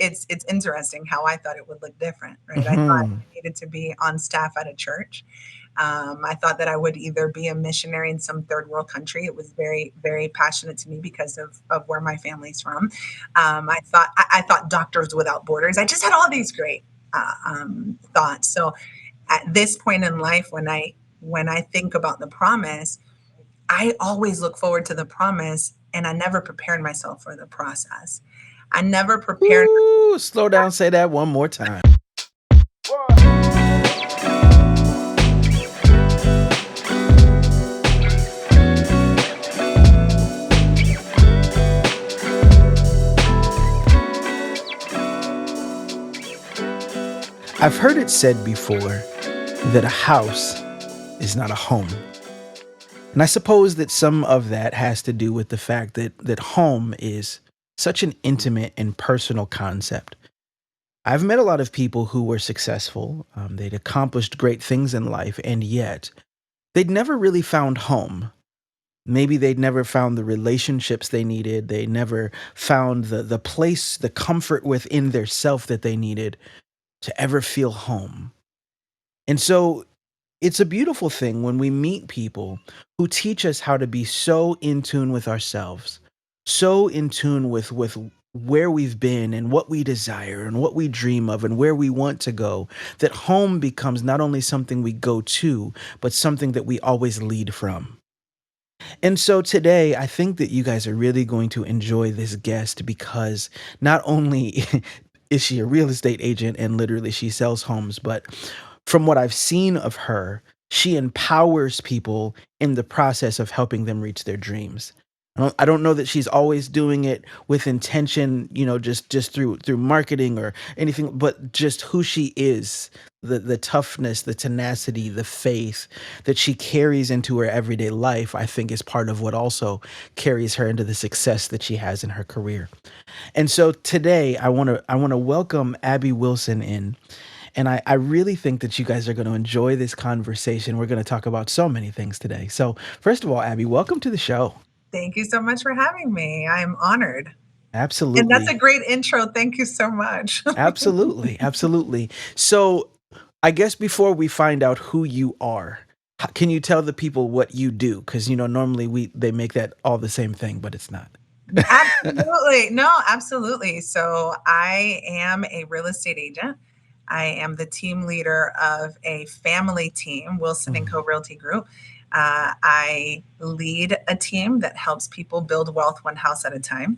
it's interesting how I thought it would look different, right? I thought Hmm. I needed to be on staff at a church. I thought that I would either be a missionary in some third world country. It was very, very passionate to me because of where my family's from. I thought Doctors Without Borders. I just had all these great thoughts. So at this point in life, when I think about the promise, I always look forward to the promise, and I never prepared myself for the process. I never prepared. Ooh, slow down. Say that one more time. I've heard it said before that a house is not a home. And I suppose that some of that has to do with the fact that home is such an intimate and personal concept. I've met a lot of people who were successful, they'd accomplished great things in life, and yet they'd never really found home. Maybe they'd never found the relationships they needed. They never found the place, the comfort within their self that they needed to ever feel home. And so it's a beautiful thing when we meet people who teach us how to be so in tune with ourselves, so in tune with where we've been and what we desire and what we dream of and where we want to go, that home becomes not only something we go to, but something that we always lead from. And so today, I think that you guys are really going to enjoy this guest because not only is she a real estate agent and literally she sells homes, but from what I've seen of her, she empowers people in the process of helping them reach their dreams. I don't know that she's always doing it with intention, just through marketing or anything, but just who she is, the toughness, the tenacity, the faith that she carries into her everyday life, I think is part of what also carries her into the success that she has in her career. And so today I want to welcome Abby Wilson in. And I really think that you guys are going to enjoy this conversation. We're going to talk about so many things today. So, first of all, Abby, welcome to the show. Thank you so much for having me. I'm honored. And that's a Absolutely. great intro. Thank you so much. Absolutely. Absolutely. So, I guess before we find out who you are, can you tell the people what you do? Because, normally they make that all the same thing, but it's not. Absolutely. No, absolutely. So I am a real estate agent. I am the team leader of a family team, Wilson and Co. Mm, Realty Group. I lead a team that helps people build wealth one house at a time.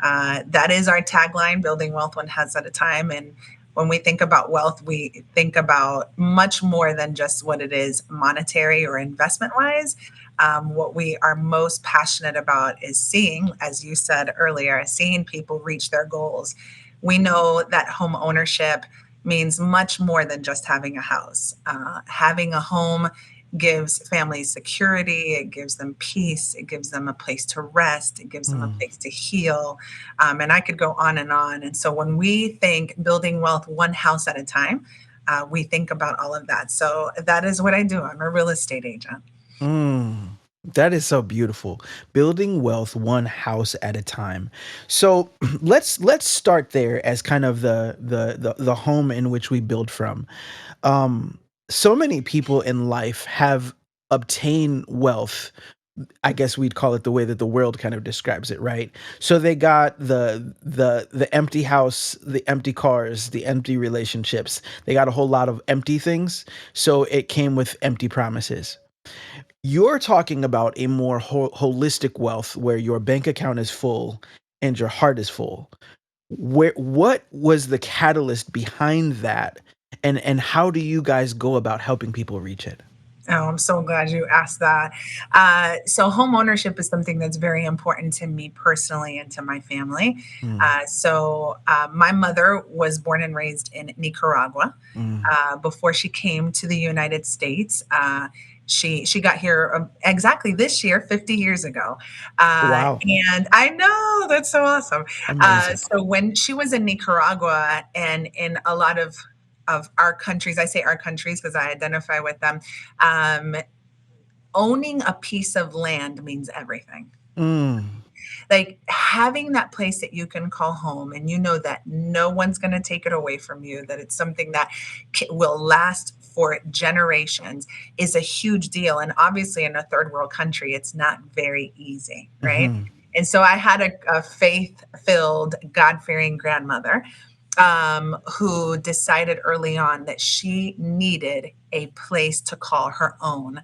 That is our tagline, building wealth one house at a time. And when we think about wealth, we think about much more than just what it is monetary or investment wise. What we are most passionate about is seeing, as you said earlier, seeing people reach their goals. We know that home ownership means much more than just having a house. Having a home gives families security, it gives them peace, it gives them a place to rest, it gives them a mm. place to heal. And I could go on and on. And so when we think building wealth one house at a time, we think about all of that. So that is what I do. I'm a real estate agent. Mm, that is so beautiful. Building wealth one house at a time. So let's start there as kind of the home in which we build from. So many people in life have obtained wealth. I guess we'd call it the way that the world kind of describes it, right? So they got the empty house, the empty cars, the empty relationships. They got a whole lot of empty things. So it came with empty promises. You're talking about a more holistic wealth where your bank account is full and your heart is full. What was the catalyst behind that? And how do you guys go about helping people reach it? Oh, I'm so glad you asked that. So, home ownership is something that's very important to me personally and to my family. Mm, My mother was born and raised in Nicaragua. mm. Before she came to the United States, she got here exactly this year, 50 years ago. Wow. And I know that's so awesome. Amazing. So when she was in Nicaragua and in a lot of our countries, I say our countries because I identify with them, um, owning a piece of land means everything. Mm, Like having that place that you can call home and you know that no one's going to take it away from you, that it's something that will last for generations is a huge deal. And obviously, in a third world country, it's not very easy, right? Hmm. And so I had a faith filled, God fearing grandmother who decided early on that she needed a place to call her own.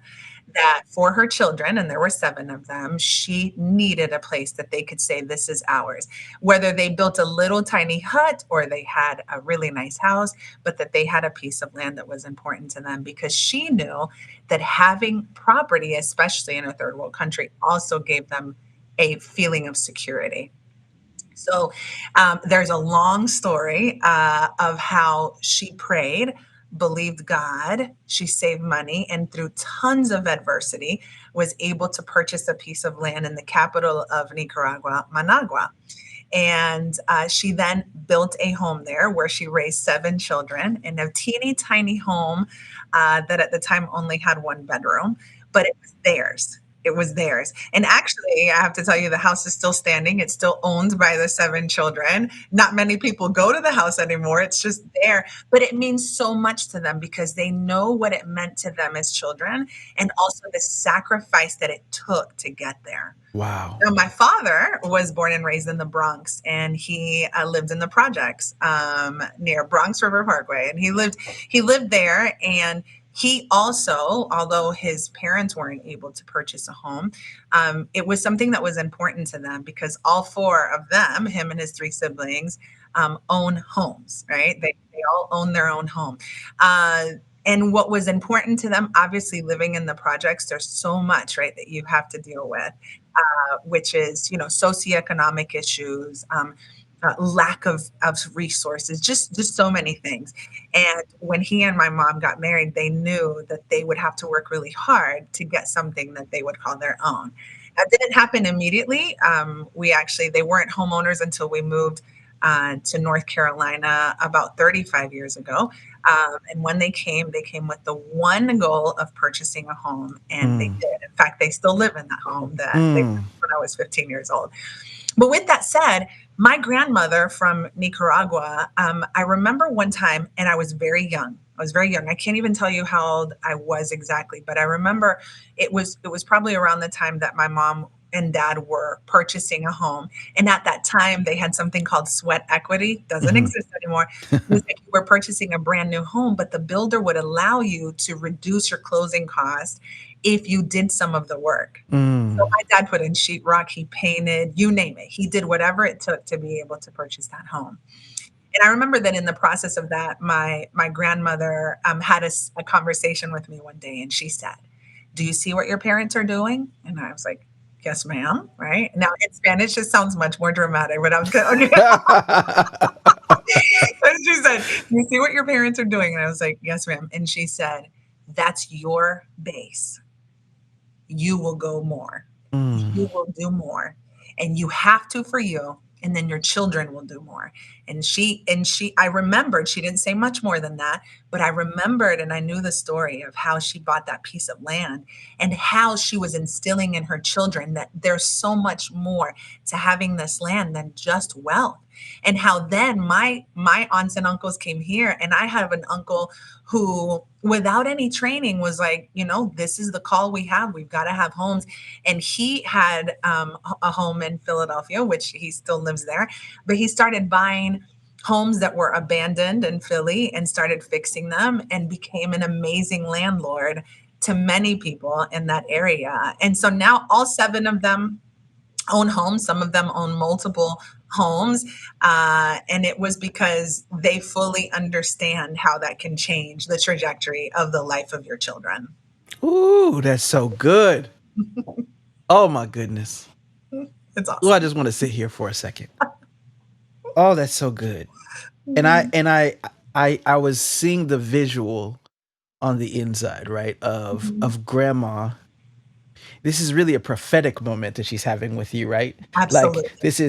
That for her children, and there were seven of them, she needed a place that they could say, this is ours. Whether they built a little tiny hut or they had a really nice house, but that they had a piece of land that was important to them because she knew that having property, especially in a third world country, also gave them a feeling of security. So there's a long story of how she prayed, believed God, she saved money, and through tons of adversity, was able to purchase a piece of land in the capital of Nicaragua, Managua. And she then built a home there where she raised seven children in a teeny tiny home that at the time only had one bedroom, but it was theirs. It was theirs. And actually, I have to tell you, the house is still standing. It's still owned by the seven children. Not many people go to the house anymore. It's just there. But it means so much to them because they know what it meant to them as children and also the sacrifice that it took to get there. Wow. Now, my father was born and raised in the Bronx, and he lived in the projects near Bronx River Parkway, and he lived there, and he also, although his parents weren't able to purchase a home, it was something that was important to them because all four of them, him and his three siblings, own homes. Right? They all own their own home. Uh, and what was important to them, obviously living in the projects, there's so much, right, that you have to deal with, which is, socioeconomic issues, lack of resources, just so many things. And when he and my mom got married, they knew that they would have to work really hard to get something that they would call their own. That didn't happen immediately. They weren't homeowners until we moved to North Carolina about 35 years ago. And when they came with the one goal of purchasing a home, and they Mm. did. In fact, they still live in that home that they Mm. purchased when I was 15 years old. But with that said, my grandmother from Nicaragua, I remember one time, and I was very young. I was very young. I can't even tell you how old I was exactly, but I remember it was probably around the time that my mom and dad were purchasing a home. And at that time, they had something called sweat equity. Doesn't Hmm. exist anymore. It was like you were purchasing a brand new home, but the builder would allow you to reduce your closing costs if you did some of the work. So Mm. my dad put in sheetrock, he painted, you name it. He did whatever it took to be able to purchase that home. And I remember that in the process of that, my grandmother had a conversation with me one day, and she said, "Do you see what your parents are doing?" And I was like, "Yes, ma'am." Right now in Spanish, it sounds much more dramatic, but I was good. Okay. And she said, "You see what your parents are doing?" And I was like, "Yes, ma'am." And she said, "That's your base. You will go more. Mm. You will do more. And you have to for you. And then your children will do more." I remembered, she didn't say much more than that, but I remembered and I knew the story of how she bought that piece of land and how she was instilling in her children that there's so much more to having this land than just wealth. And how then my aunts and uncles came here, and I have an uncle who without any training was like, this is the call we have. We've got to have homes. And he had a home in Philadelphia, which he still lives there, but he started buying homes that were abandoned in Philly and started fixing them and became an amazing landlord to many people in that area. And so now all seven of them own homes. Some of them own multiple homes. And it was because they fully understand how that can change the trajectory of the life of your children. Ooh, that's so good. Oh my goodness. It's Ooh, I awesome. just want to sit here for a second. Oh, that's so good. And I was seeing the visual on the inside, right, of Mhm. grandma. this is really a prophetic moment that she's having with you, right? Like Absolutely. this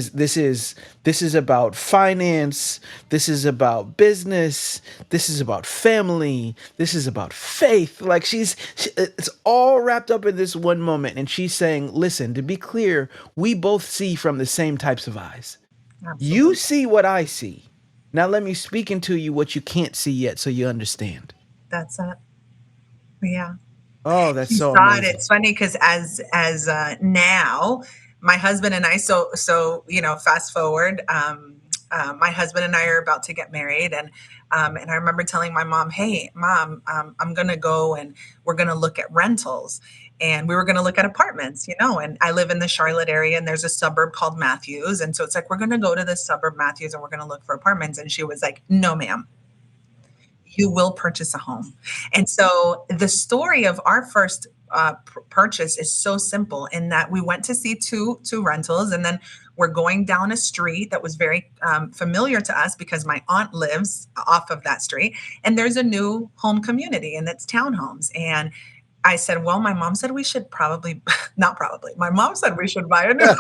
is about finance, this is about business, this is about family, this is about faith. Like it's all wrapped up in this one moment, and she's saying, "Listen, to be clear, we both see from the same types of eyes. You Absolutely. see what I see. Now let me speak into you what you can't see yet so you understand." That's it. Yeah. Oh, that's She so saw it. amazing. It's funny because as now, my husband and I. So fast forward. My husband and I are about to get married, and I remember telling my mom, "Hey, mom, I'm gonna go and we're gonna look at rentals." And we were going to look at apartments. And I live in the Charlotte area, and there's a suburb called Matthews. And so it's like, we're going to go to this suburb, Matthews, and we're going to look for apartments. And she was like, "No, ma'am, you will purchase a home." And so the story of our first purchase is so simple in that we went to see two rentals, and then we're going down a street that was very familiar to us because my aunt lives off of that street, and there's a new home community, and it's townhomes. And I said, "Well, my mom said we should probably, not probably, my mom said we should buy a new,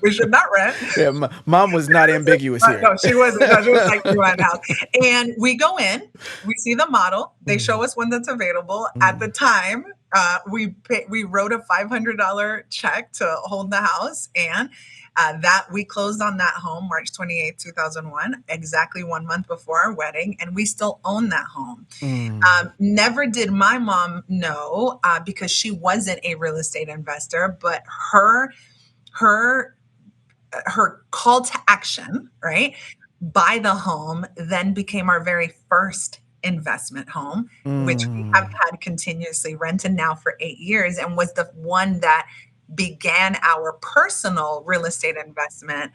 we should not rent." Yeah, mom was not ambiguous here. No, she wasn't. No, she was like, "You want house." And we go in, we see the model. They show Mm, us one that's available. At the mm, time, we wrote a $500 check to hold the house, and that we closed on that home March 28th, 2001, exactly 1 month before our wedding, and we still own that home. mm, Never did my mom know because she wasn't a real estate investor, but her her call to action, right? Buy the home, then became our very first investment home, which we have mm. had continuously rented now for 8 years, and was the one that began our personal real estate investment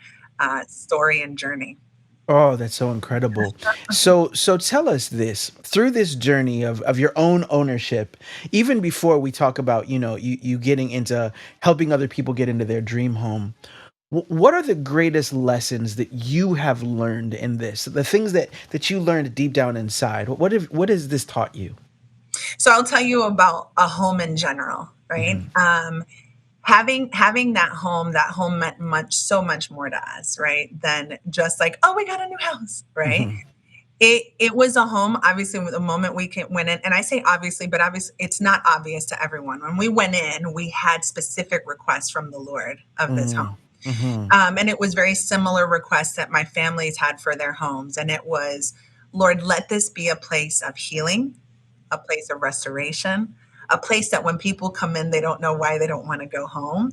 story and journey. Oh, that's so incredible. So tell us this through this journey of your own ownership, even before we talk about, you getting into helping other people get into their dream home. What are the greatest lessons that you have learned in this? The things that you learned deep down inside. What has this taught you? So I'll tell you about a home in general, right? Hmm. Having that home meant so much more to us, right? Than just like, oh, we got a new house, right? Hmm. It was a home, obviously, the moment went in, and I say obviously, but obviously it's not obvious to everyone. When we went in, we had specific requests from the Lord of this home. Hmm. Hmm. And it was very similar requests that my families had for their homes. And it was, "Lord, let this be a place of healing, a place of restoration, a place that when people come in, they don't know why they don't want to go home,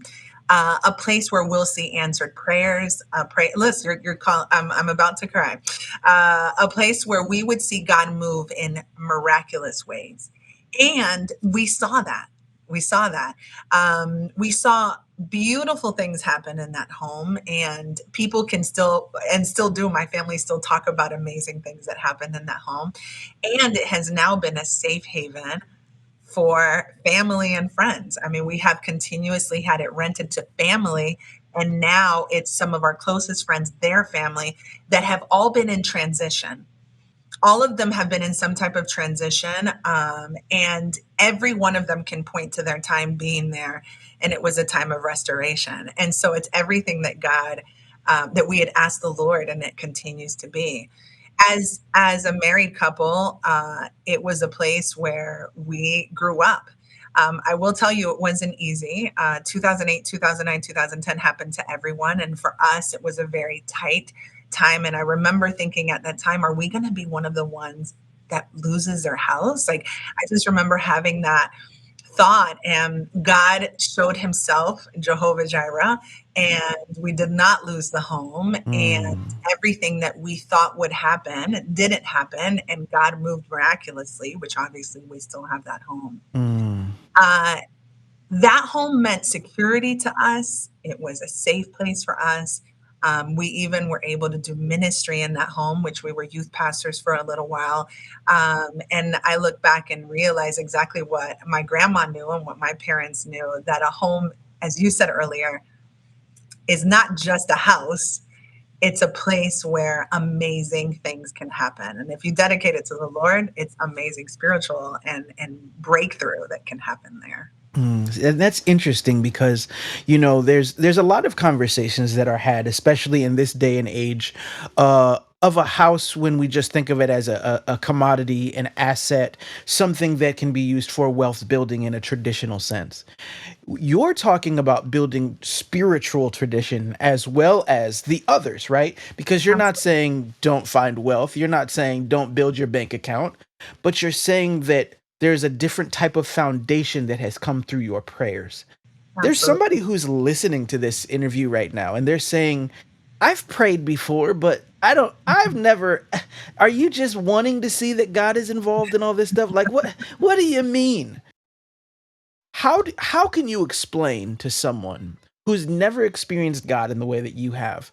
a place where we'll see answered prayers. Listen, you're calling. I'm about to cry. A place where we would see God move in miraculous ways, and we saw that. We saw that. We saw beautiful things happen in that home, and people can still do. My family still talk about amazing things that happened in that home, and it has now been a safe haven for family and friends. I mean, we have continuously had it rented to family, and now it's some of our closest friends, their family, that have all been in transition. All of them have been in some type of transition, and every one of them can point to their time being there, and it was a time of restoration. And so it's everything that that we had asked the Lord, and it continues to be. As a married couple, it was a place where we grew up. I will tell you, it wasn't easy. 2008, 2009, 2010 happened to everyone, and for us, it was a very tight time. And I remember thinking at that time, are we going to be one of the ones that loses their house? Like, I just remember having that thought, and God showed himself, Jehovah Jireh, and we did not lose the home. And Mm, everything that we thought would happen didn't happen, and God moved miraculously, which obviously we still have that home. mm, Uh, that home meant security to us. It was a safe place for us. We even were able to do ministry in that home, which we were youth pastors for a little while. And I look back and realize exactly what my grandma knew and what my parents knew, that a home, as you said earlier, is not just a house. It's a place where amazing things can happen. And if you dedicate it to the Lord, it's amazing spiritual and breakthrough that can happen there. And that's interesting because, there's a lot of conversations that are had, especially in this day and age, of a house when we just think of it as a commodity, an asset, something that can be used for wealth building in a traditional sense. You're talking about building spiritual tradition as well as the others, right? Because you're not Absolutely. saying don't find wealth, you're not saying don't build your bank account, but you're saying that there's a different type of foundation that has come through your prayers. There's somebody Absolutely. who's listening to this interview right now and they're saying, I've prayed before, but I've never are you just wanting to see that God is involved in all this stuff? Like what do you mean? How can you explain to someone who's never experienced God in the way that you have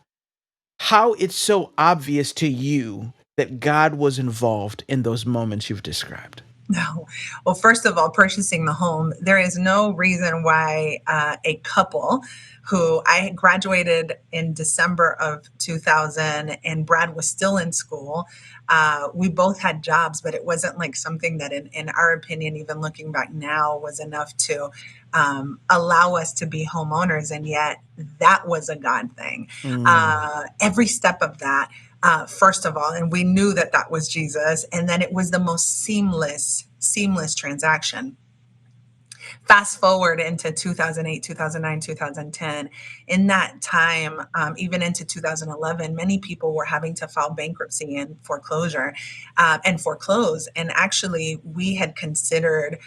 how it's so obvious to you that God was involved in those moments you've described? No. Well, first of all, purchasing the home, there is no reason why a couple who I graduated in December of 2000 and Brad was still in school. We both had jobs, but it wasn't like something that, in our opinion, even looking back now, was enough to allow us to be homeowners. And yet, that was a God thing. Mm, Every step of that, first of all, and we knew that that was Jesus, and then it was the most seamless transaction. Fast forward into 2008, 2009, 2010. In that time, even into 2011, many people were having to file bankruptcy and foreclosure and foreclose. And actually, we had considered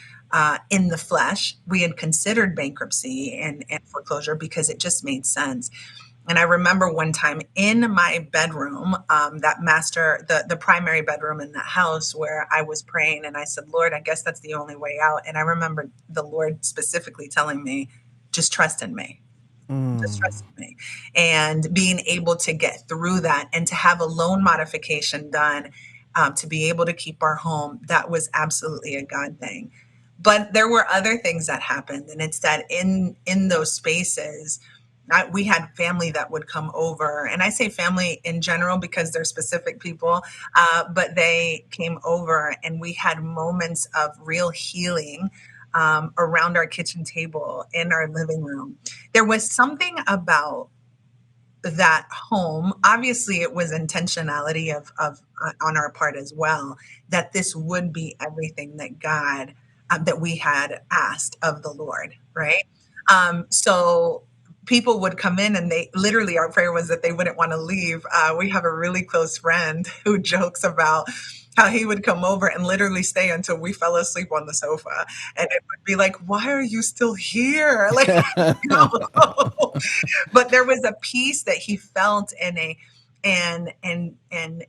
in the flesh, we had considered bankruptcy and foreclosure because it just made sense. And I remember one time in my bedroom, that master, the primary bedroom in that house, where I was praying, and I said, Lord, I guess that's the only way out. And I remember the Lord specifically telling me, just trust in me, just mm, trust in me. And being able to get through that and to have a loan modification done, to be able to keep our home, that was absolutely a God thing. But there were other things that happened, and it's that in those spaces, we had family that would come over, and I say family in general because they're specific people, but they came over, and we had moments of real healing around our kitchen table in our living room. There was something about that home. Obviously, it was intentionality of on our part as well, that this would be everything that God, that we had asked of the Lord, right? So people would come in, and they literally, our prayer was that they wouldn't want to leave. We have a really close friend who jokes about how he would come over and literally stay until we fell asleep on the sofa, and it would be like, why are you still here? Like, go. But there was a peace that he felt, and a and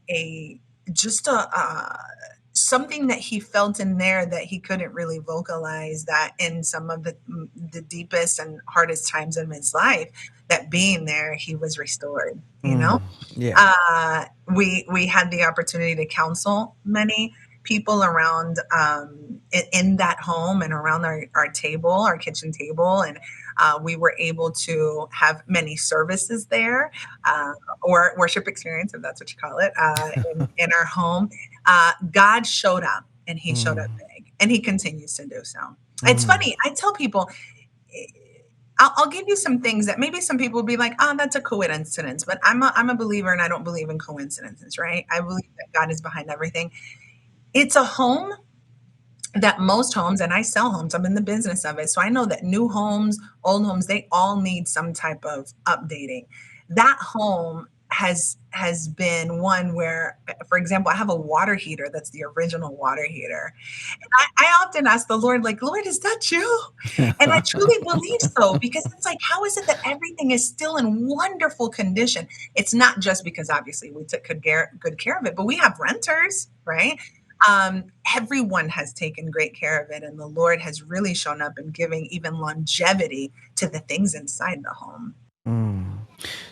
a just a something that he felt in there that he couldn't really vocalize, that in some of the deepest and hardest times of his life, that being there he was restored, you know. mm, yeah. We had the opportunity to counsel many people around, in that home and around our table, our kitchen table, and we were able to have many services there, uh, or worship experience, if that's what you call it, in our home. God showed up, and he showed up Mm, big, and he continues to do so. It's mm, funny. I tell people, I'll give you some things that maybe some people will be like, oh, that's a coincidence. But I'm a believer, and I don't believe in coincidences, right? I believe that God is behind everything. It's a home that most homes, and I sell homes, I'm in the business of it. So I know that new homes, old homes, they all need some type of updating. That home has been one where, for example, I have a water heater that's the original water heater. And I often ask the Lord, like, Lord, is that you? And I truly believe so, because it's like, how is it that everything is still in wonderful condition? It's not just because obviously we took good care of it, but we have renters, right? Everyone has taken great care of it, and the Lord has really shown up in giving even longevity to the things inside the home. mm.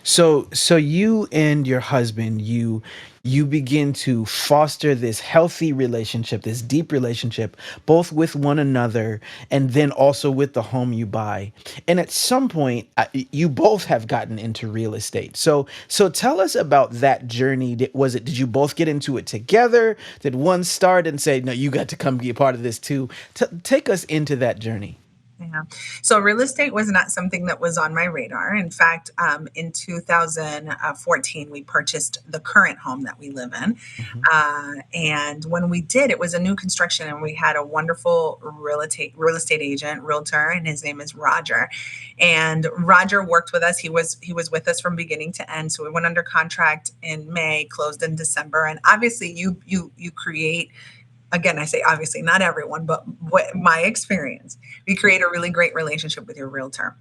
So you and your husband, you begin to foster this healthy relationship, this deep relationship, both with one another and then also with the home you buy. And at some point, you both have gotten into real estate. So tell us about that journey. Did you both get into it together? Did one start and say, "No, you got to come be a part of this too"? Take us into that journey. Yeah. So real estate was not something that was on my radar. In fact, in 2014, we purchased the current home that we live in. Hmm. And when we did, it was a new construction, and we had a wonderful real estate agent, realtor, and his name is Roger. And Roger worked with us. He was with us from beginning to end. So we went under contract in May, closed in December. And obviously, you create, again, I say obviously not everyone, but what my experience, you create a really great relationship with your realtor.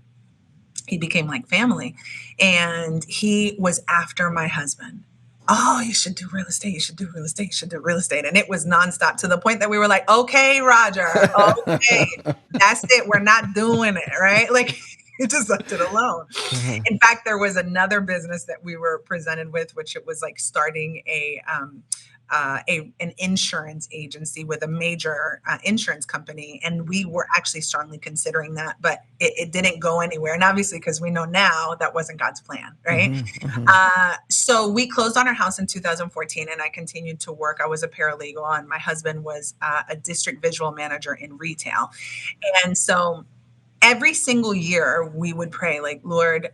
He became like family, and he was after my husband. Oh, you should do real estate. You should do real estate. You should do real estate. And it was nonstop, to the point that we were like, okay, Roger, okay, that's it. We're not doing it. Right. Like, he just left it alone. Hmm. In fact, there was another business that we were presented with, which it was like starting an insurance agency with a major insurance company, and we were actually strongly considering that, but it didn't go anywhere. And obviously, because we know now that wasn't God's plan, right? Hmm. Hmm. So we closed on our house in 2014, and I continued to work. I was a paralegal, and my husband was a district visual manager in retail, and so every single year we would pray, like, Lord,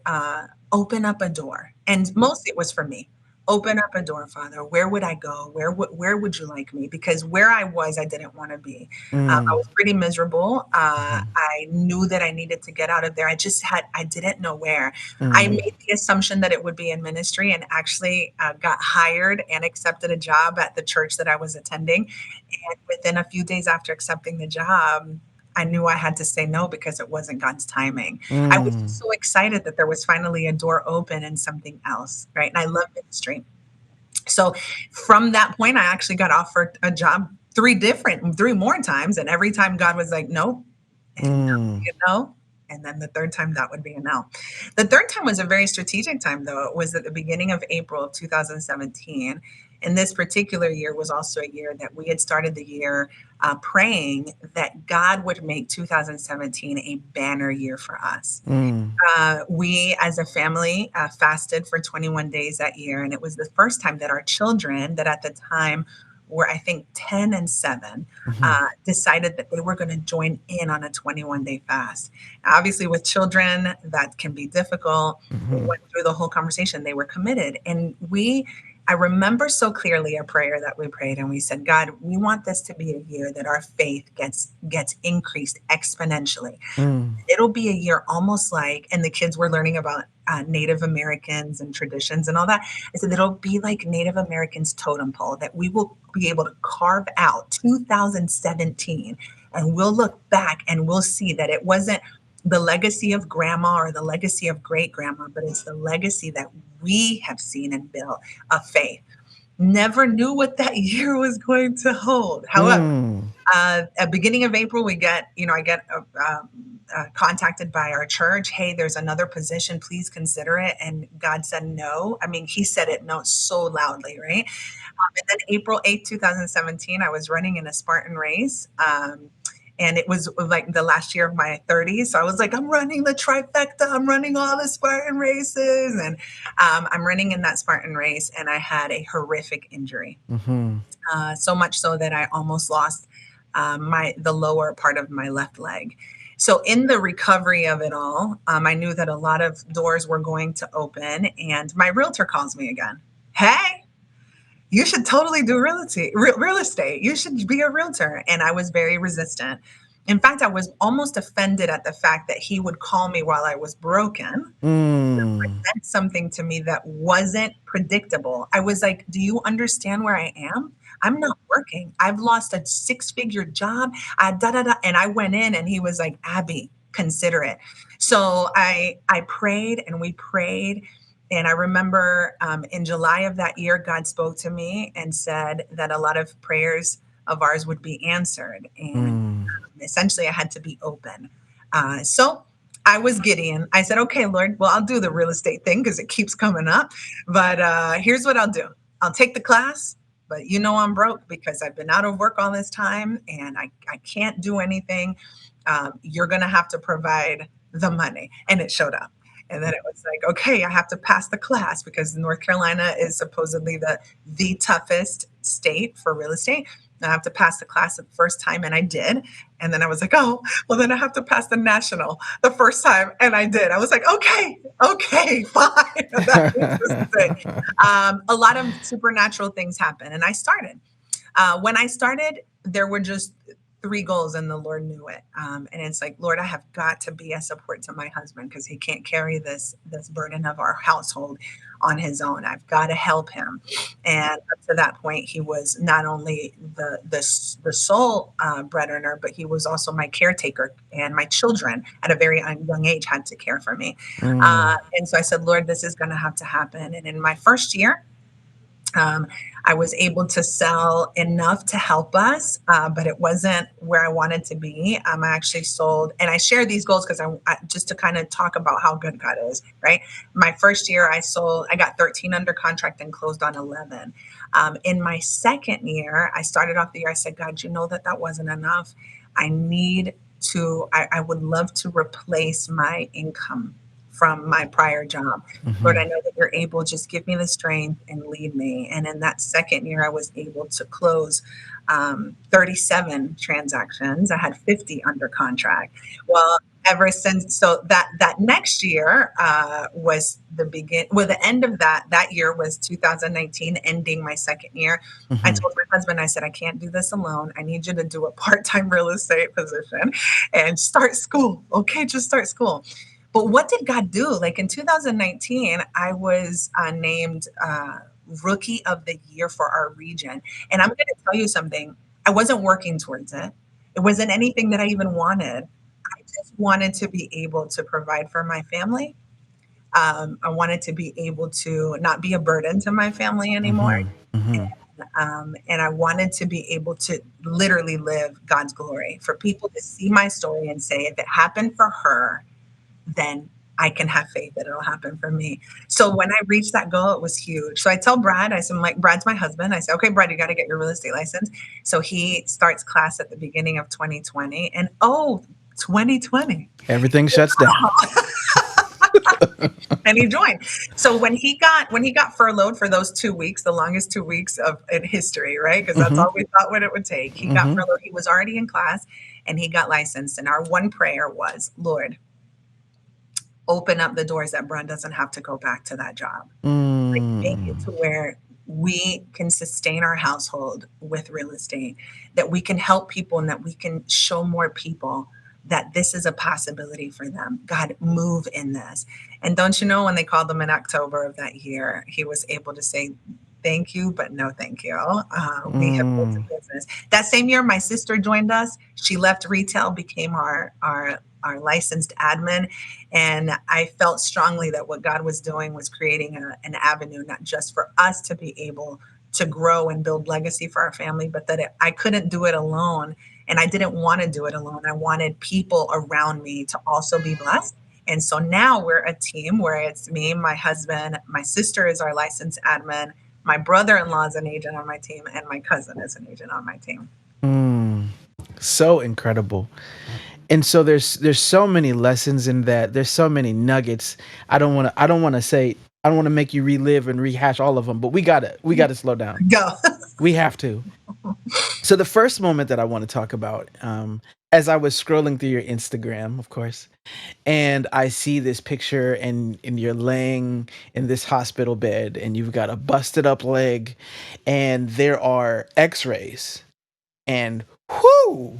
open up a door. And mostly it was for me. Open up a door, Father. Where would I go? Where would you like me? Because where I was, I didn't want to be. I Mm. was pretty miserable. Mhm. I knew that I needed to get out of there. I didn't know where. I Mm. made the assumption that it would be in ministry, and actually got hired and accepted a job at the church that I was attending. And within a few days after accepting the job, I knew I had to say no, because it wasn't God's timing. I was Mm. just so excited that there was finally a door open and something else, right? And I love ministry. So from that point, I actually got offered a job three more times. And every time God was like, nope. And that would Mm. be a no. And then the third time, that would be a no. The third time was a very strategic time, though. It was at the beginning of April of 2017. And this particular year was also a year that we had started the year praying that God would make 2017 a banner year for us. Mm. We, as a family, fasted for 21 days that year. And it was the first time that our children, that at the time were, I think, 10 and 7, Mhm. decided that they were going to join in on a 21-day fast. Obviously, with children, that can be difficult. We Mhm. went through the whole conversation. They were committed. And I remember so clearly a prayer that we prayed, and we said, God, we want this to be a year that our faith gets increased exponentially. Mm. It'll be a year almost like, and the kids were learning about Native Americans and traditions and all that. I said, it'll be like Native Americans' totem pole, that we will be able to carve out 2017, and we'll look back and we'll see that it wasn't the legacy of grandma or the legacy of great grandma, but it's the legacy that we have seen and built of faith. Never knew what that year was going to hold. However, Mm. at beginning of April, I get contacted by our church. Hey, there's another position. Please consider it. And God said no. I mean, He said it no so loudly, right? And then April 8th, 2017, I was running in a Spartan race. And it was like the last year of my 30s. So I was like, I'm running the trifecta. I'm running all the Spartan races. And I'm running in that Spartan race. And I had a horrific injury. Mhm. So much so that I almost lost the lower part of my left leg. So in the recovery of it all, I knew that a lot of doors were going to open, and my realtor calls me again. Hey, you should totally do real estate. You should be a realtor. And I was very resistant. In fact, I was almost offended at the fact that he would call me while I was broken, Mm. meant something to me that wasn't predictable. I was like, do you understand where I am? I'm not working. I've lost a six-figure job. Da da da. And I went in, and he was like, Abby, consider it. So I prayed, and we prayed. And I remember in July of that year, God spoke to me and said that a lot of prayers of ours would be answered. And Mm. essentially, I had to be open. So I was Gideon. I said, okay, Lord, well, I'll do the real estate thing because it keeps coming up. But here's what I'll do. I'll take the class, but I'm broke because I've been out of work all this time, and I can't do anything. You're going to have to provide the money. And it showed up. And then it was like, okay, I have to pass the class because North Carolina is supposedly the toughest state for real estate. I have to pass the class the first time, and I did. And then I was like, oh, well, then I have to pass the national the first time, and I did. I was like, okay, fine. This is it. A lot of supernatural things happen, and I started. When I started, there were just three goals, and the Lord knew it. And it's like, Lord, I have got to be a support to my husband because he can't carry this burden of our household on his own. I've got to help him. And up to that point, he was not only the sole breadwinner, but he was also my caretaker, and my children at a very young age had to care for me. Mm. And so I said, Lord, this is going to have to happen. And in my first year, um, I was able to sell enough to help us, but it wasn't where I wanted to be. I actually sold, and I share these goals because I just to kind of talk about how good God is, right? My first year, I got 13 under contract and closed on 11. In my second year, I started off the year, I said, God, you know that wasn't enough. I would love to replace my income from my prior job. Lord, Mm-hmm. I know that you're able, just give me the strength and lead me. And in that second year, I was able to close 37 transactions. I had 50 under contract. Well, ever since, so that next year was the end of that year was 2019, ending my second year. I Mm-hmm. told my husband, I said, I can't do this alone. I need you to do a part-time real estate position and start school. Okay, just start school. But what did God do? Like in 2019, I was named Rookie of the Year for our region. And I'm going to tell you something. I wasn't working towards it. It wasn't anything that I even wanted. I just wanted to be able to provide for my family. I wanted to be able to not be a burden to my family anymore. Mm-hmm. Mm-hmm. And I wanted to be able to literally live God's glory, for people to see my story and say, if it happened for her, then I can have faith that it'll happen for me. So when I reached that goal, it was huge. So I tell Brad, I said, like, Brad's my husband. I said, okay, Brad, you got to get your real estate license. So he starts class at the beginning of 2020. And 2020. Everything shuts down. And he joined. So when he got furloughed for those 2 weeks, the longest 2 weeks of in history, right? Because that's Mm-hmm. all we thought what it would take. He got Mm-hmm. furloughed. He was already in class, and he got licensed. And our one prayer was, Lord, open up the doors that Brad doesn't have to go back to that job. Like, make it Mm. to where we can sustain our household with real estate, that we can help people, and that we can show more people that this is a possibility for them. God, move in this. And don't you know, when they called him in October of that year, he was able to say, thank you, but no thank you. We have built Mm. a business. That same year, my sister joined us. She left retail, became our licensed admin. And I felt strongly that what God was doing was creating an avenue, not just for us to be able to grow and build legacy for our family, but that I couldn't do it alone. And I didn't want to do it alone. I wanted people around me to also be blessed. And so now we're a team where it's me, my husband, my sister is our licensed admin, my brother-in-law is an agent on my team, and my cousin is an agent on my team. Mm. So incredible. And so there's so many lessons in that. There's so many nuggets. I don't want to make you relive and rehash all of them, but we got to slow down. Go. We have to. So the first moment that I want to talk about, as I was scrolling through your Instagram, of course, and I see this picture, and you're laying in this hospital bed, and you've got a busted up leg, and there are X-rays, and whoo,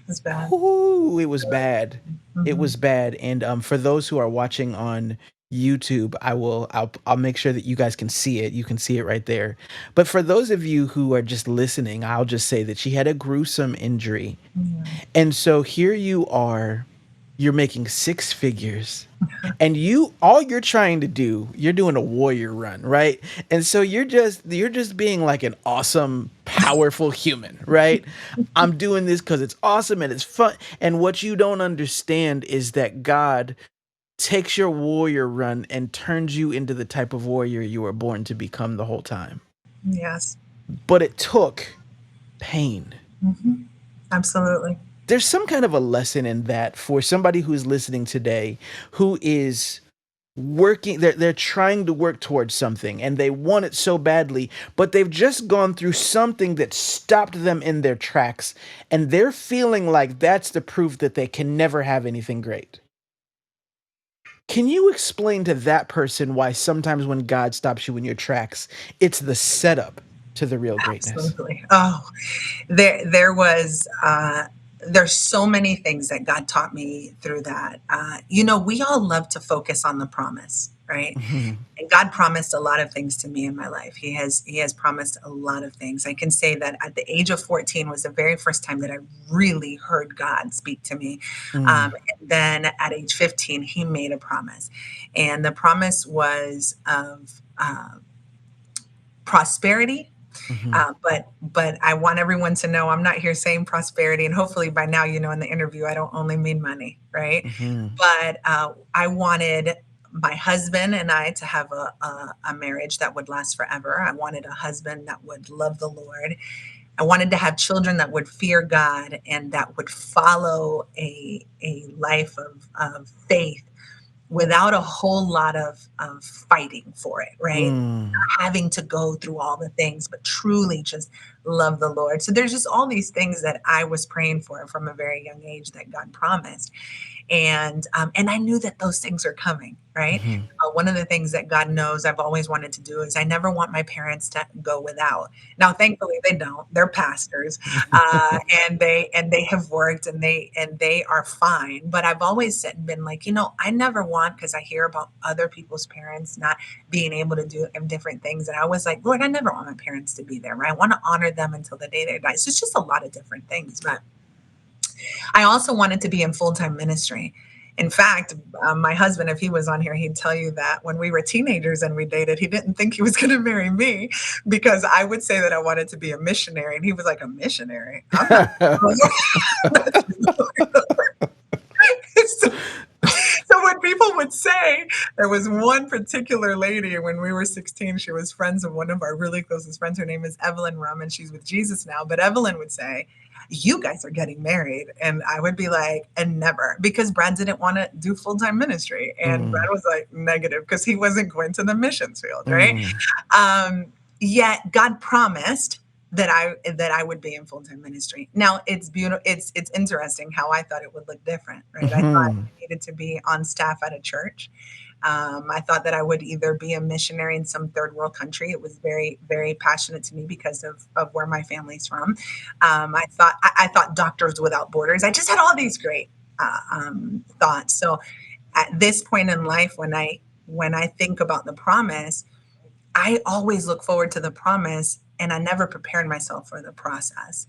It's bad. whoo, it was bad. It Mhm. was bad. And for those who are watching on YouTube, I'll make sure that you guys can see it. You can see it right there. But for those of you who are just listening, I'll just say that she had a gruesome injury. Yeah. And so here you are, you're making six figures. And all you're trying to do, you're doing a warrior run, right? And so you're just being like an awesome, powerful human, right? I'm doing this because it's awesome and it's fun. And what you don't understand is that God takes your warrior run and turns you into the type of warrior you were born to become the whole time. Yes. But it took pain. Hmm. Absolutely. There's some kind of a lesson in that for somebody who's listening today who is they're trying to work towards something and they want it so badly, but they've just gone through something that stopped them in their tracks, and they're feeling like that's the proof that they can never have anything great. Can you explain to that person why sometimes when God stops you in your tracks, it's the setup to the real greatness? Absolutely. Oh, there was there's so many things that God taught me through that. We all love to focus on the promise, right? Hmm. And God promised a lot of things to me in my life. He has promised a lot of things. I can say that at the age of 14 was the very first time that I really heard God speak to me. Mm. And then at age 15, He made a promise, and the promise was of prosperity. Hmm. But I want everyone to know I'm not here saying prosperity, and hopefully by now in the interview I don't only mean money, right? Hmm. But I wanted my husband and I to have a marriage that would last forever. I wanted a husband that would love the Lord. I wanted to have children that would fear God and that would follow a life of faith without a whole lot of fighting for it, right? Mm. Not having to go through all the things, but truly just love the Lord. So there's just all these things that I was praying for from a very young age that God promised, and I knew that those things are coming, right? Hmm. One of the things that God knows I've always wanted to do is I never want my parents to go without. Now, thankfully, they don't. They're pastors, and they have worked, and they are fine. But I've always said, been like, I never want, because I hear about other people's parents not being able to do different things, and I was like, Lord, I never want my parents to be there, right? I want to honor them until the day they die. So it's just a lot of different things, but I also wanted to be in full time ministry. In fact, my husband, if he was on here, he'd tell you that when we were teenagers and we dated, he didn't think he was going to marry me because I would say that I wanted to be a missionary. And he was like, a missionary? I'm not. so, so when people would say, there was one particular lady when we were 16, she was friends of one of our really closest friends. Her name is Evelyn Rum, and she's with Jesus now. But Evelyn would say, you guys are getting married. And I would be like, and never, because Brad didn't want to do full-time ministry. And Brad Mm. was like negative because he wasn't going to the missions field, right? Mm. Um, Yet God promised that I would be in full time ministry. Now it's beautiful. It's interesting how I thought it would look different, right? I thought Mhm. I needed to be on staff at a church. I thought that I would either be a missionary in some third world country. It was very, very passionate to me because of where my family's from. I thought Doctors Without Borders. I just had all these great thoughts. So at this point in life, when I think about the promise, I always look forward to the promise, and I never prepared myself for the process.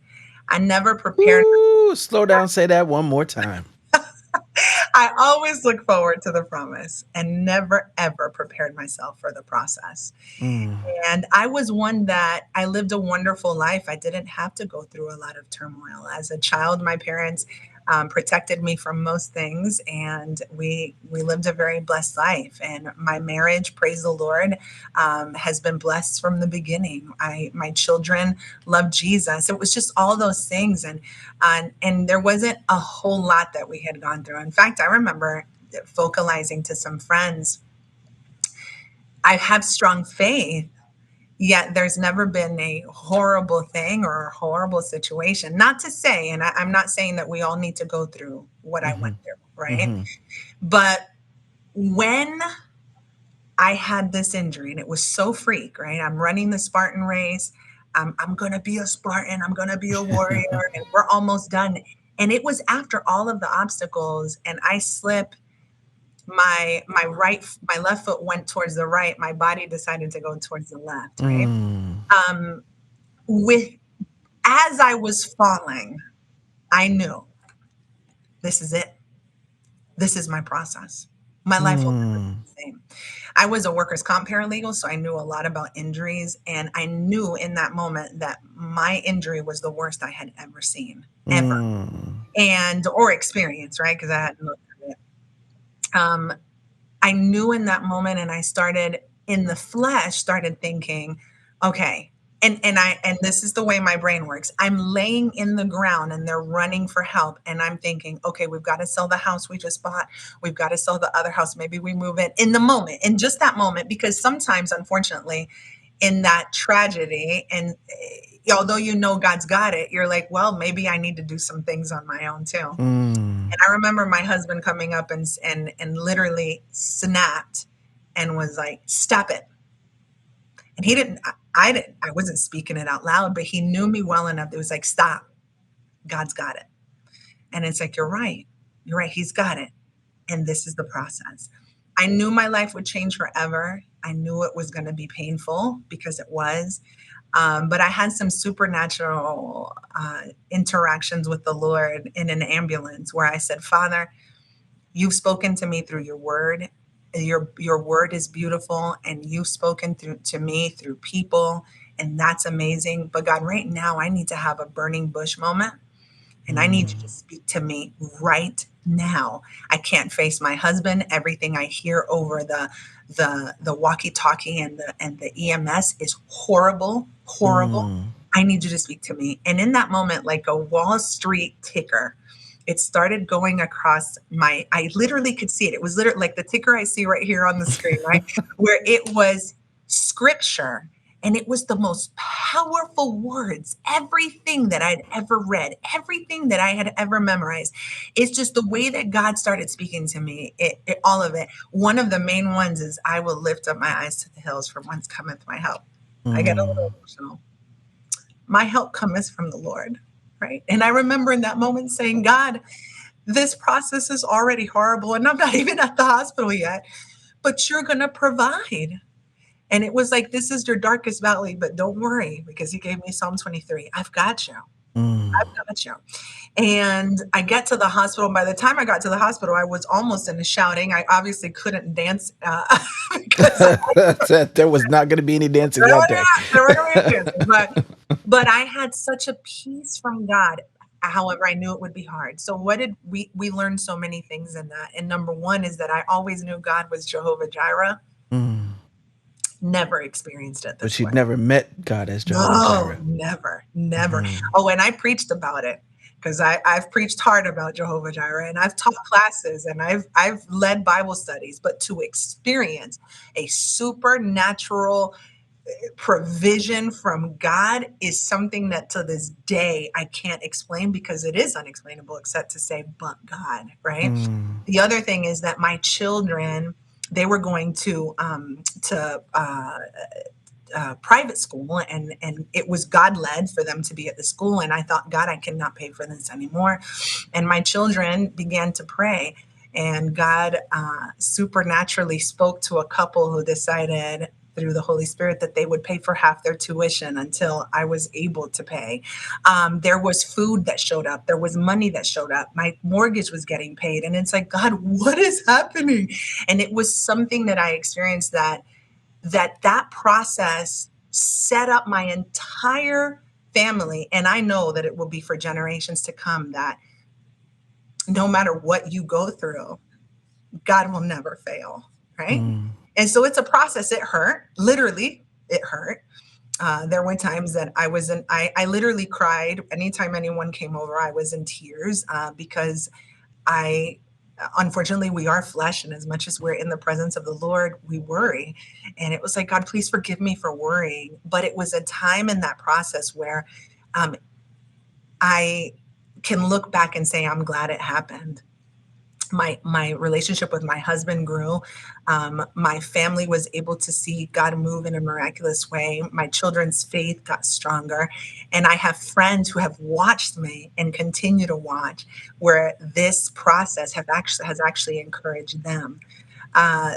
I never prepared. Ooh, slow down. Say that one more time. I always look forward to the promise and never ever prepared myself for the process. Mm. And I was one that I lived a wonderful life. I didn't have to go through a lot of turmoil. As a child, my parents protected me from most things, and we lived a very blessed life. And my marriage, praise the Lord, has been blessed from the beginning. My children love Jesus. It was just all those things, and there wasn't a whole lot that we had gone through. In fact, I remember vocalizing to some friends, I have strong faith. Yet there's never been a horrible thing or a horrible situation. Not to say, and I'm not saying that we all need to go through what I went Mhm. through, right? Mhm. But when I had this injury, and it was so freak, right? I'm running the Spartan race. I'm going to be a Spartan. I'm going to be a warrior. And we're almost done. And it was after all of the obstacles, and I slip. My left foot went towards the right. My body decided to go towards the left, right? Mm. Um, with As I was falling, I knew this is it. This is my process. My life will never be Mm. the same. I was a workers' comp paralegal, so I knew a lot about injuries. And I knew in that moment that my injury was the worst I had ever seen, ever, Mm. or experienced, right? Because I hadn't looked at it. I knew in that moment, and I started in the flesh, started thinking, okay, And this is the way my brain works. I'm laying in the ground and they're running for help, and I'm thinking, okay, we've got to sell the house we just bought. We've got to sell the other house. Maybe we move in the moment, in just that moment, because sometimes, unfortunately, in that tragedy, and although you know God's got it, you're like, well, maybe I need to do some things on my own too. Mm. And I remember my husband coming up and literally snapped and was like, stop it. And he didn't, I didn't, I wasn't speaking it out loud, but he knew me well enough. It was like, stop, God's got it. And it's like, you're right. You're right. He's got it. And this is the process. I knew my life would change forever. I knew it was going to be painful because it was. But I had some supernatural interactions with the Lord in an ambulance where I said, Father, you've spoken to me through your word. Your word is beautiful, and you've spoken through to me through people, and that's amazing. But God, right now, I need to have a burning bush moment, and I need you to Mm. speak to me right now. I can't face my husband. Everything I hear over the walkie-talkie and the EMS is horrible, horrible. Mm. I need you to speak to me. And in that moment, like a Wall Street ticker, it started going across my, I literally could see it. It was literally like the ticker I see right here on the screen, right? Where it was scripture. And it was the most powerful words. Everything that I'd ever read, everything that I had ever memorized. It's just the way that God started speaking to me, all of it. One of the main ones is, I will lift up my eyes to the hills from whence cometh my help. I get a little Mm. emotional. My help cometh from the Lord, right? And I remember in that moment saying, God, this process is already horrible and I'm not even at the hospital yet, but you're going to provide. And it was like, this is your darkest valley, but don't worry, because he gave me Psalm 23. I've got you. Mm. I've got you. And I get to the hospital. By the time I got to the hospital, I was almost in a shouting. I obviously couldn't dance because There was not going to be any dancing that day. there were no dancing. But I had such a peace from God. However, I knew it would be hard. So what did we learned so many things in that. And number one is that I always knew God was Jehovah Jireh. Mm. Never experienced it But this you'd way. never met God as Jehovah No, Jireh. never, never. Mm. Oh, and I preached about it because I've preached hard about Jehovah Jireh, and I've taught classes, and I've led Bible studies. But to experience a supernatural provision from God is something that to this day I can't explain, because it is unexplainable except to say, but God, right? Mm. The other thing is that my children, they were going to private school, and it was God led for them to be at the school. And I thought, God, I cannot pay for this anymore. And my children began to pray, and God supernaturally spoke to a couple who decided through the Holy Spirit that they would pay for half their tuition until I was able to pay. There was food that showed up. There was money that showed up. My mortgage was getting paid. And it's like, God, what is happening? And it was something that I experienced that process set up my entire family. And I know that it will be for generations to come, that no matter what you go through, God will never fail, right? Mm. And so it's a process. It hurt, literally, it hurt. There were times that I literally cried. Anytime anyone came over, I was in tears because I, unfortunately, we are flesh. And as much as we're in the presence of the Lord, we worry. And it was like, God, please forgive me for worrying. But it was a time in that process where um, I can look back and say, I'm glad it happened. My relationship with my husband grew. My family was able to see God move in a miraculous way. My children's faith got stronger, and I have friends who have watched me and continue to watch, where this process has actually encouraged them.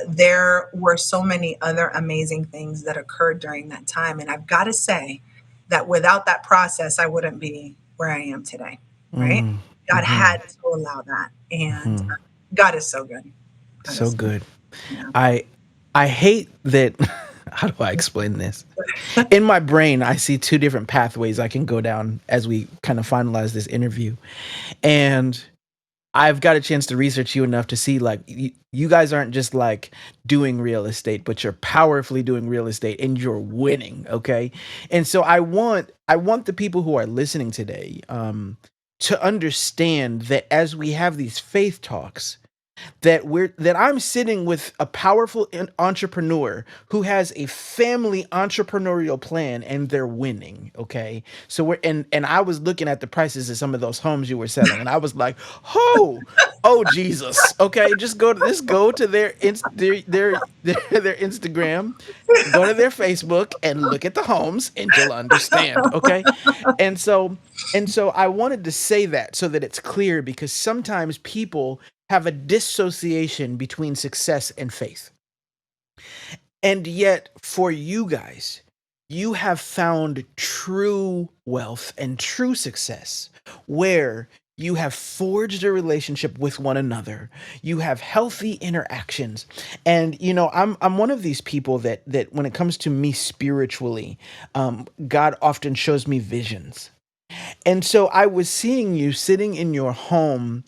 There were so many other amazing things that occurred during that time, and I've got to say that without that process, I wouldn't be where I am today. Right? Mm. God Mm-hmm. had to allow that, and Mm-hmm. God is so good. God So is so good. good. Yeah. I I hate that. How do I explain this? In my brain, I see two different pathways I can go down as we kind of finalize this interview. And I've got a chance to research you enough to see like you guys aren't just like doing real estate, but you're powerfully doing real estate and you're winning. Okay, and so I want the people who are listening today to understand that as we have these faith talks, that I'm sitting with a powerful entrepreneur who has a family entrepreneurial plan and they're winning. Okay, so and I was looking at the prices of some of those homes you were selling, and I was like, oh Jesus. Okay, just go to their Instagram, go to their Facebook, and look at the homes, and you'll understand. Okay, and so I wanted to say that so that it's clear, because sometimes people have a dissociation between success and faith. And yet, for you guys, you have found true wealth and true success where you have forged a relationship with one another. You have healthy interactions. And I'm one of these people that when it comes to me spiritually, God often shows me visions. And so I was seeing you sitting in your home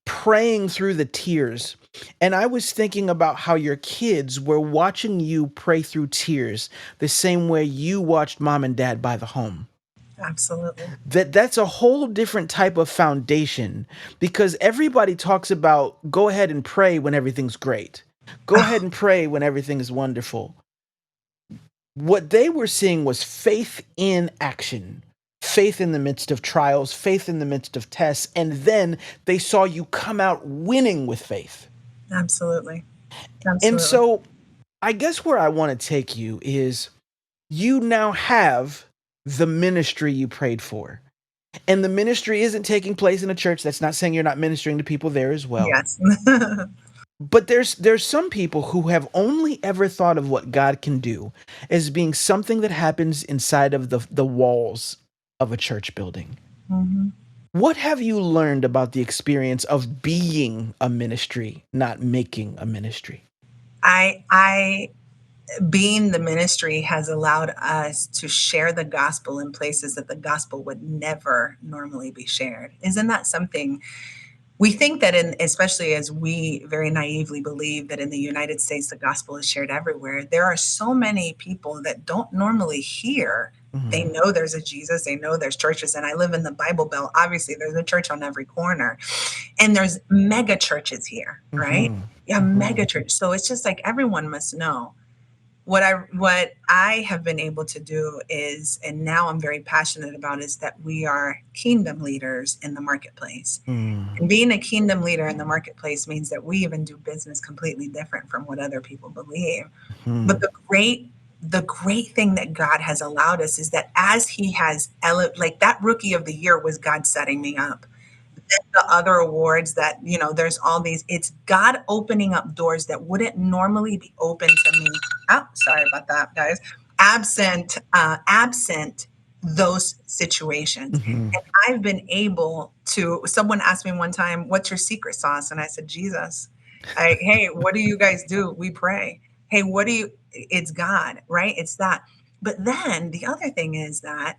praying through the tears. And I was thinking about how your kids were watching you pray through tears the same way you watched mom and dad buy the home. Absolutely. That's a whole different type of foundation, because everybody talks about go ahead and pray when everything's great. Go ahead and pray when everything is wonderful. What they were seeing was faith in action, faith in the midst of trials, faith in the midst of tests, and then they saw you come out winning with faith. Absolutely. And Absolutely. so I guess where I want to take you is you now have the ministry you prayed for. And the ministry isn't taking place in a church. That's not saying you're not ministering to people there as well. Yes. But there's some people who have only ever thought of what God can do as being something that happens inside of the walls of a church building. Mhm. What have you learned about the experience of being a ministry, not making a ministry? I being the ministry has allowed us to share the gospel in places that the gospel would never normally be shared. Isn't that something? We think that especially as we very naively believe that in the United States the gospel is shared everywhere. There are so many people that don't normally hear. They Mm-hmm. know there's a Jesus, they know there's churches, and I live in the Bible Belt. Obviously, there's a church on every corner, and there's mega churches here, right? Mm-hmm. Yeah, Mm-hmm. mega church. So it's just like everyone must know. What I have been able to do is, and now I'm very passionate about, is that we are kingdom leaders in the marketplace. And being a kingdom leader in the marketplace means that we even do business completely different from what other people believe. But Mm-hmm. the great thing that God has allowed us is that as He has like that rookie of the year was God setting me up. The other awards that, there's all these, it's God opening up doors that wouldn't normally be open to me. Oh, sorry about that, guys. Absent those situations. Mm-hmm. And I've been able to, someone asked me one time, what's your secret sauce? And I said, Jesus. Hey, what do you guys do? We pray. Hey, it's God, right? It's that. But then the other thing is that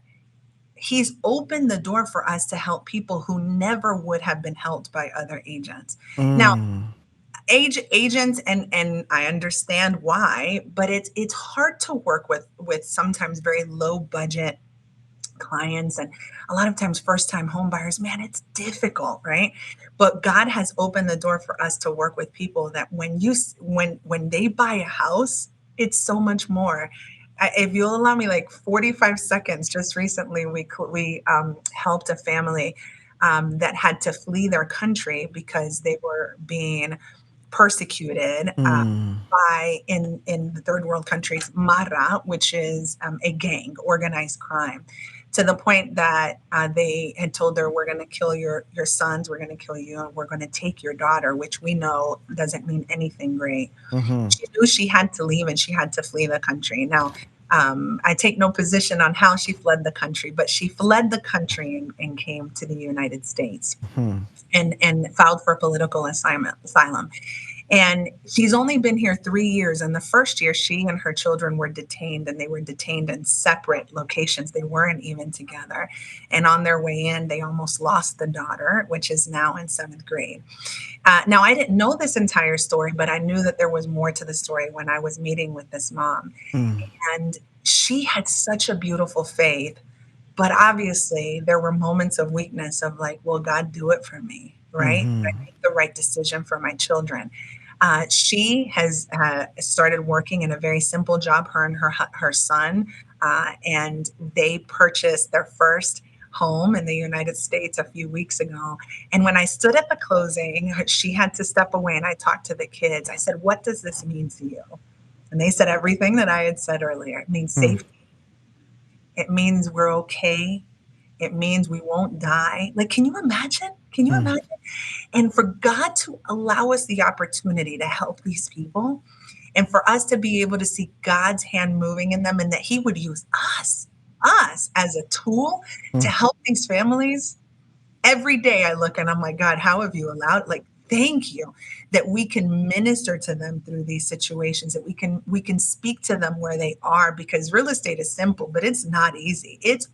He's opened the door for us to help people who never would have been helped by other agents. Now, Mm-hmm. agents, and I understand why, but it's hard to work with sometimes very low budget clients, and a lot of times first time home buyers. Man, it's difficult, right? But God has opened the door for us to work with people that when they buy a house, it's so much more. If you'll allow me like 45 seconds, just recently we helped a family that had to flee their country because they were being persecuted by in the third world countries, Mara, which is a gang, organized crime, to the point that they had told her, "We're going to kill your sons, we're going to kill you, and we're going to take your daughter," which we know doesn't mean anything great. Mm-hmm. She knew she had to leave and she had to flee the country. Now, I take no position on how she fled the country, but she fled the country and came to the United States and filed for political asylum. And she's only been here 3 years. And the first year, she and her children were detained, and they were detained in separate locations. They weren't even together. And on their way in, they almost lost the daughter, which is now in seventh grade. Now, I didn't know this entire story, but I knew that there was more to the story when I was meeting with this mom. Mm, And she had such a beautiful faith, but obviously there were moments of weakness of like, will God do it for me? Right? Did I mm-hmm, make the right decision for my children? She has started working in a very simple job, her and her son, and they purchased their first home in the United States a few weeks ago. And when I stood at the closing, she had to step away, and I talked to the kids. I said, "What does this mean to you?" And they said everything that I had said earlier. It means mm, safety. It means we're okay. It means we won't die. Like, can you imagine? Can you mm, imagine? And for God to allow us the opportunity to help these people, and for us to be able to see God's hand moving in them, and that He would use us as a tool to mm, help these families. Every day I look and I'm like, God, how have you allowed, like, thank you that we can minister to them through these situations, that we can speak to them where they are, because real estate is simple, but it's not easy. It's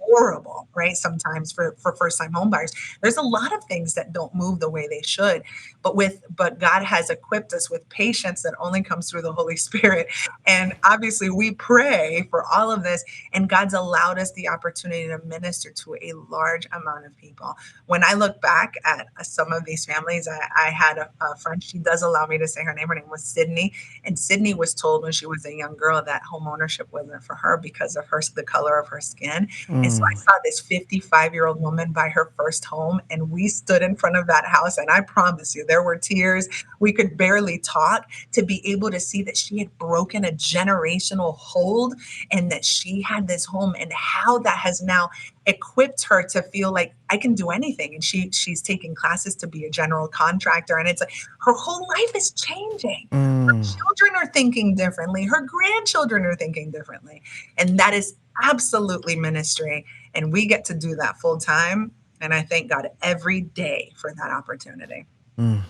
horrible, right? Sometimes for first time home buyers, there's a lot of things that don't move the way they should, but God has equipped us with patience that only comes through the Holy Spirit. And obviously we pray for all of this, and God's allowed us the opportunity to minister to a large amount of people. When I look back at some of these families, I had a friend, she does allow me to say her name. Her name was Sydney. And Sydney was told when she was a young girl that home ownership wasn't for her because of the color of her skin. And so I mm, saw this 55-year-old woman buy her first home, and we stood in front of that house. And I promise you, there were tears. We could barely talk, to be able to see that she had broken a generational hold, and that she had this home, and how that has now equipped her to feel like I can do anything. And she's taking classes to be a general contractor. And it's like her whole life is changing. Her mm. children are thinking differently. Her grandchildren are thinking differently. And that is absolutely ministry. And we get to do that full time. And I thank God every day for that opportunity. Mm.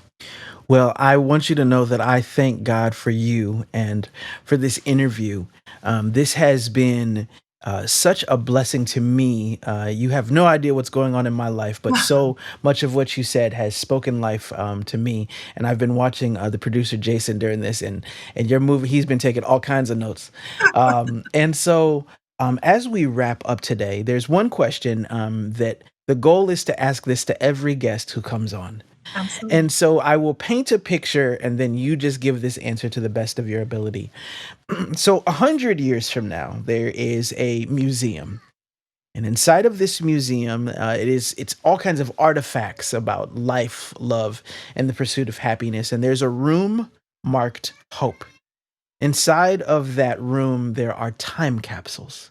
Well, I want you to know that I thank God for you and for this interview. This has been such a blessing to me. You have no idea what's going on in my life, but so much of what you said has spoken life to me. And I've been watching the producer Jason during this, and your movie. He's been taking all kinds of notes. And so, as we wrap up today, there's one question that the goal is to ask this to every guest who comes on. Absolutely. And so I will paint a picture and then you just give this answer to the best of your ability. So 100 years from now, there is a museum. And inside of this museum, it's all kinds of artifacts about life, love, and the pursuit of happiness. And there's a room marked hope. Inside of that room, there are time capsules.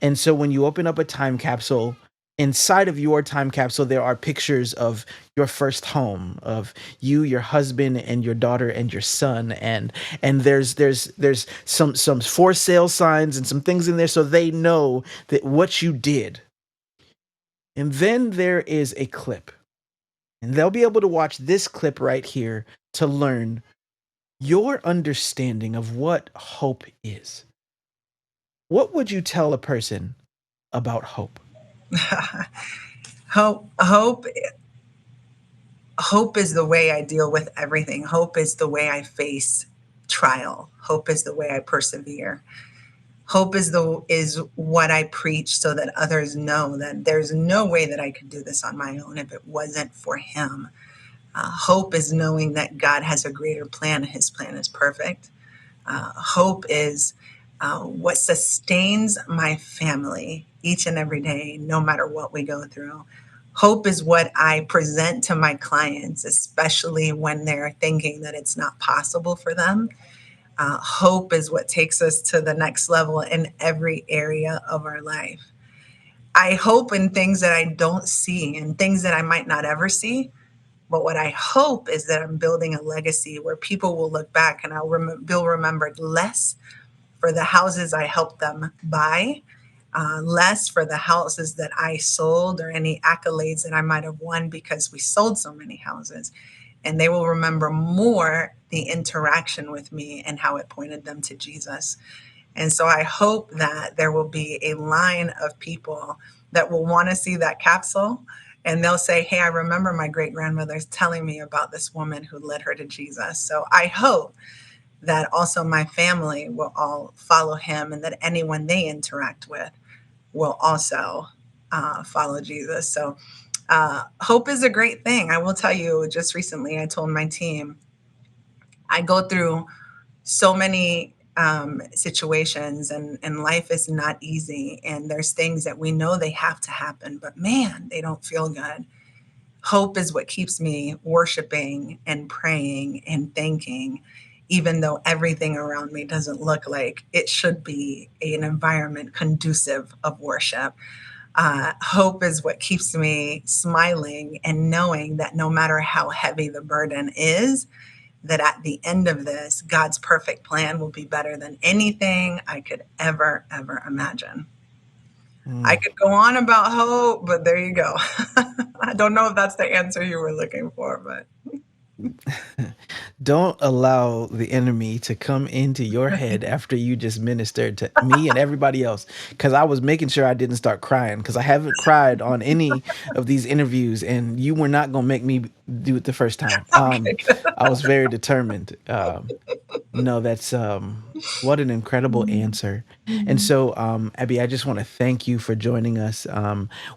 And so when you open up a time capsule, inside of your time capsule, there are pictures of your first home, of you, your husband, and your daughter and your son, and there's some for sale signs and some things in there so they know that what you did. And then there is a clip, and they'll be able to watch this clip right here to learn your understanding of what hope is. What would you tell a person about hope? Hope is the way I deal with everything. Hope is the way I face trial. Hope is the way I persevere. Hope is what I preach, so that others know that there's no way that I could do this on my own if it wasn't for Him. Hope is knowing that God has a greater plan. His plan is perfect. Hope is what sustains my family each and every day, no matter what we go through. Hope is what I present to my clients, especially when they're thinking that it's not possible for them. Hope is what takes us to the next level in every area of our life. I hope in things that I don't see and things that I might not ever see. But what I hope is that I'm building a legacy where people will look back and will remembered less for the houses I helped them buy, less for the houses that I sold or any accolades that I might have won because we sold so many houses. and they will remember more the interaction with me and how it pointed them to Jesus. And so I hope that there will be a line of people that will want to see that capsule, and they'll say, "Hey, I remember my great grandmother's telling me about this woman who led her to Jesus." So I hope that also my family will all follow him, and that anyone they interact with will also follow Jesus. So hope is a great thing. I will tell you, just recently, I told my team, I go through so many situations, and life is not easy. And there's things that we know they have to happen, but man, they don't feel good. Hope is what keeps me worshiping and praying and thanking, even though everything around me doesn't look like it should be an environment conducive of worship. Hope is what keeps me smiling and knowing that no matter how heavy the burden is, that at the end of this, God's perfect plan will be better than anything I could ever imagine. I Mm. could go on about hope, but there you go. I don't know if that's the answer you were looking for, but Don't allow the enemy to come into your head after you just ministered to me and everybody else. Because I was making sure I didn't start crying, because I haven't cried on any of these interviews, and you were not going to make me do it the first time. okay, good. I was very determined. No, that's what an incredible Mhm. answer. And Mhm. so, Abby, I just want to thank you for joining us.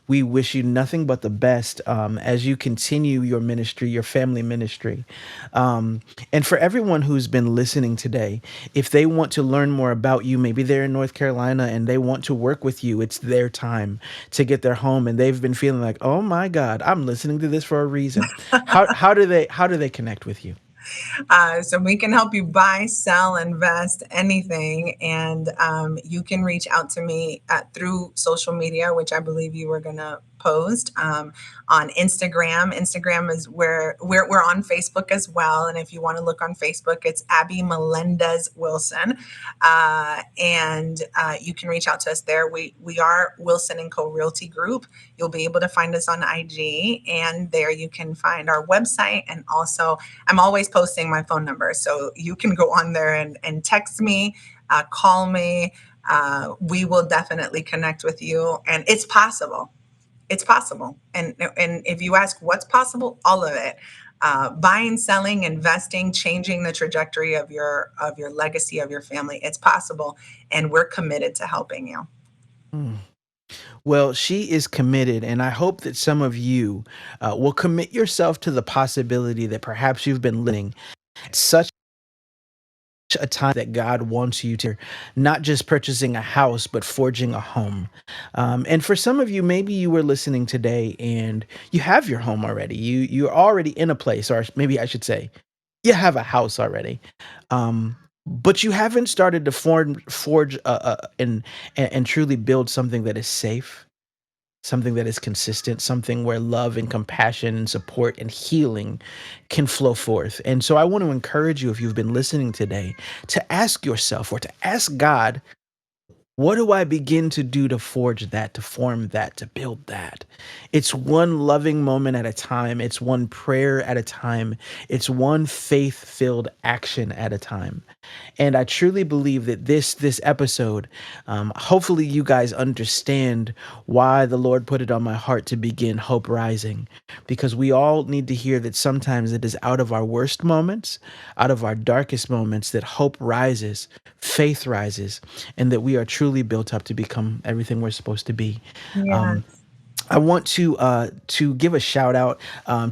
We wish you nothing but the best as you continue your ministry, your family ministry. Um, and for everyone who's been listening today, if they want to learn more about you, maybe they're in North Carolina and they want to work with you, it's their time to get their home, and they've been feeling like, oh my God, I'm listening to this for a reason. How do they connect with you? So we can help you buy, sell, invest, anything. And you can reach out to me through social media, which I believe you were going to post on Instagram. Instagram is where we're on Facebook as well. And if you want to look on Facebook, it's Abby Melendez Wilson. And you can reach out to us there. We are Wilson and Co. Realty Group. You'll be able to find us on IG, and there you can find our website. And also, I'm always posting my phone number. So you can go on there and text me, call me. We will definitely connect with you. And it's possible. It's possible. And if you ask what's possible, all of it. Buying, selling, investing, changing the trajectory of your legacy of your family. It's possible. And we're committed to helping you. Mm. Well, she is committed, and I hope that some of you will commit yourself to the possibility that perhaps you've been living at such a time that God wants you to, not just purchasing a house, but forging a home. And for some of you, maybe you were listening today and you have your home already. You're already in a place, or maybe I should say, you have a house already. But you haven't started to forge and truly build something that is safe, something that is consistent, something where love and compassion and support and healing can flow forth. And so I want to encourage you, if you've been listening today, to ask yourself or to ask God, what do I begin to do to forge that, to form that, to build that? It's one loving moment at a time. It's one prayer at a time. It's one faith-filled action at a time. And I truly believe that this episode, hopefully you guys understand why the Lord put it on my heart to begin Hope Rising, because we all need to hear that sometimes it is out of our worst moments, out of our darkest moments, that hope rises, faith rises, and that we are truly built up to become everything we're supposed to be. Yeah. Um, I want to give a shout out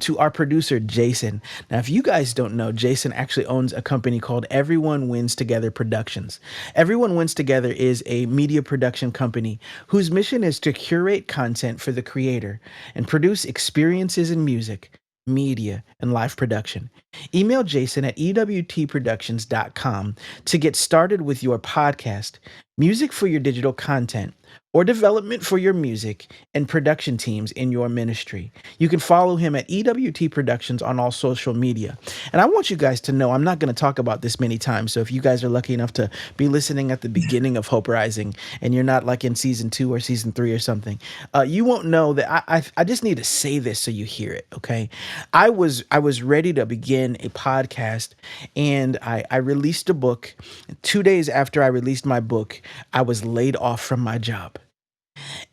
to our producer Jason. Now, if you guys don't know, Jason actually owns a company called Everyone Wins Together Productions. Everyone Wins Together is a media production company whose mission is to curate content for the creator and produce experiences in music, media, and live production. Email Jason at ewtproductions.com to get started with your podcast, music for your digital content, or development for your music and production teams in your ministry. You can follow him at EWT Productions on all social media. And I want you guys to know, I'm not going to talk about this many times. So if you guys are lucky enough to be listening at the beginning of Hope Rising and you're not like in season 2 or season 3 or something, you won't know that I just need to say this so you hear it. Okay. I was ready to begin a podcast, and I released a book. 2 days after I released my book, I was laid off from my job.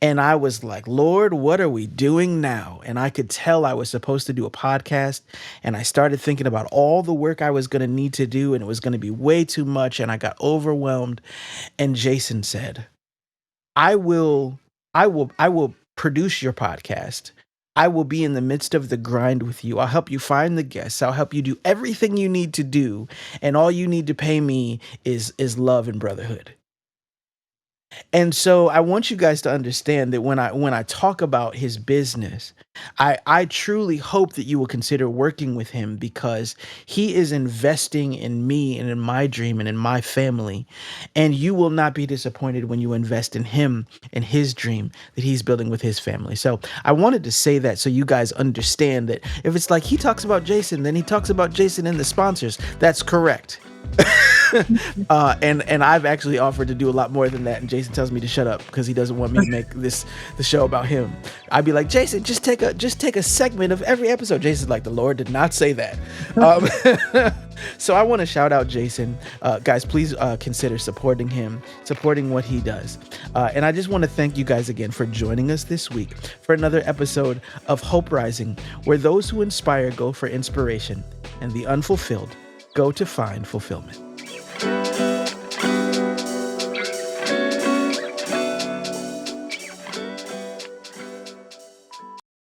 And I was like, Lord, what are we doing now? And I could tell I was supposed to do a podcast. And I started thinking about all the work I was going to need to do. And it was going to be way too much. And I got overwhelmed. And Jason said, I will produce your podcast. I will be in the midst of the grind with you. I'll help you find the guests. I'll help you do everything you need to do. And all you need to pay me is love and brotherhood. And so I want you guys to understand that when I talk about his business, I truly hope that you will consider working with him, because he is investing in me and in my dream and in my family. And you will not be disappointed when you invest in him and his dream that he's building with his family. So I wanted to say that so you guys understand that if it's like he talks about Jason, then he talks about Jason and the sponsors. That's correct. And I've actually offered to do a lot more than that, and Jason tells me to shut up because he doesn't want me to make the show about him. I'd be like, Jason, just take a segment of every episode. Jason's like, the Lord did not say that. So I want to shout out Jason. Guys, please consider supporting him, supporting what he does. And I just want to thank you guys again for joining us this week for another episode of Hope Rising, where those who inspire go for inspiration and the unfulfilled go to find fulfillment.